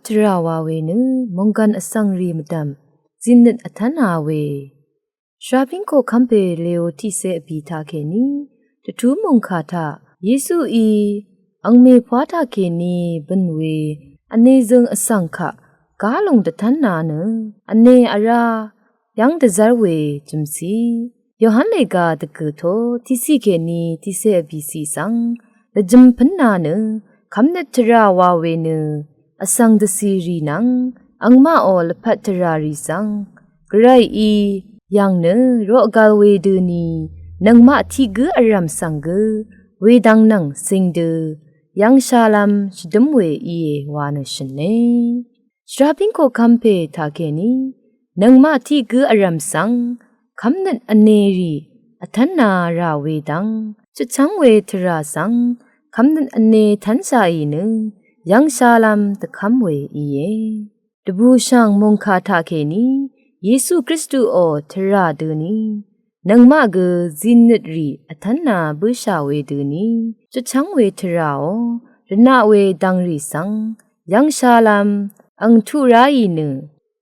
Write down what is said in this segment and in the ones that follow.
ทราวาเวนึมงกันอสังรีมดัมจินนิดอทันนาเวชราพิงโคคัมเปเลโอทิเซอบีทาเคนีตทูมงคาทาเยซูอีอังเมพวาทาเคนีบันเวอเนซึงอสังคะกาลงตะทันนาเนอเนอารายังตะซาเวจุมซียอหันเลกาตะกุโททิสิเคนีทิเซอบีซีสังตะจิมพันนาเนคัมเนตราวาเวเนอสังตะซีรีนังอังมาออลพัตรารีสังกรายอียังเนโรกาลเวดูนีนังมาทิกอรัมสังกเวดังนังสิงเดยังชาลัมชดมเวอีวานชเนชราพิงโคคัมเพทาเคนีนังมาทิกอรัมสังคัมนันอเนรีอทันนาราเวดังจุชังเวทราสังคัมนันอเนทันสาอีนึยังชาลัมตะคัมเวอีตบูช่างมงคาทาเคนีเยซูคริสต์โอทราดูนีนังมากจินนิดรีอทันนาบุชาเวดูนีจุชังเวทราโอรนาเวดังรีสังยังชาลัมอังทุราอีนึ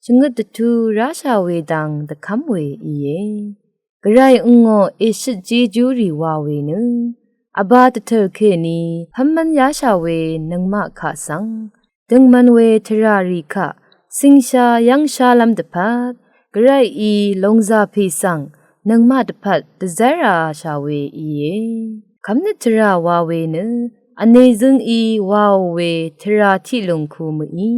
ชงดตูราชาเวดังตะคัมเวอีกระไรองโอเอชเจจูรีวาเวนึอาบาตเธอเคนีพัมมันยาชาเวนังมาขาสังดึงมันเวทรารีคะสิงชายังชาลัมตะพัดกระไรอีลงซาพีสังนังมาตะพัดตะซาราชาเวอีคำนิทราวาเวเนอเนซึงอีวาวเวทราทิลงคูมอี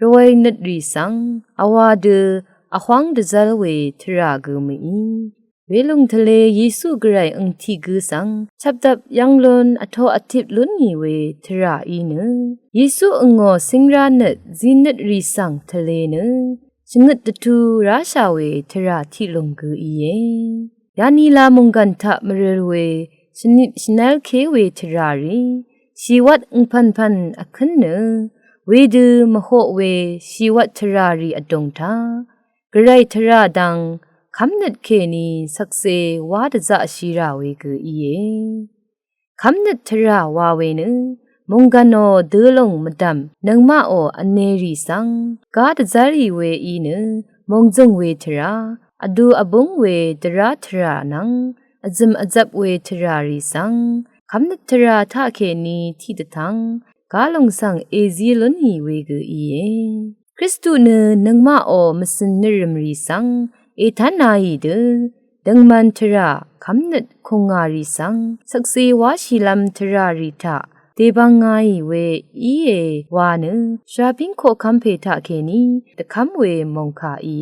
รวยนัดรีสังอวาเดอขวางตะซาลเวทรากุมอีเวลุงทะเลเยซูกระไรอังทีกุสังชับดับยังลนอโทอทิบลุนนีเวทราอีเนเยซูองอสิงรานัดจินนัดรีสังทะเลเนชงดตูราชาเวทราทิลงกุอียานีลามงกันทะมเรเวชนิดชนัลเคเวทรารีชีวัดอุพันพันอคันเนเวดูมโหเวชีวัดทรารีอดงทากระไรทราดังคำนัดเคนีสักเซวาดจะชีราเวกุอีคำนัดทราวาเวนึมงกันโอเดลงมดัมนังมาโออเนรีสังกาดจารีเวอีนึมงจงเวทราอดูอบงเวดราทรานังอจิมอจับเวทรารีสังคำนัดทราทาเคนีที่ตะทังกาลงสังเอซีลนีเวกุอีคริสตุเนนังมาโอมสินนิรมรีสังเอทันนายีเดดังมันทราคำนัดคงอารีสังสักเซวาชิลัมทราริทะเตบังไงเวอีวานึชาพิงโคคัมเพทะเคนีตะคัมเวมงคาอี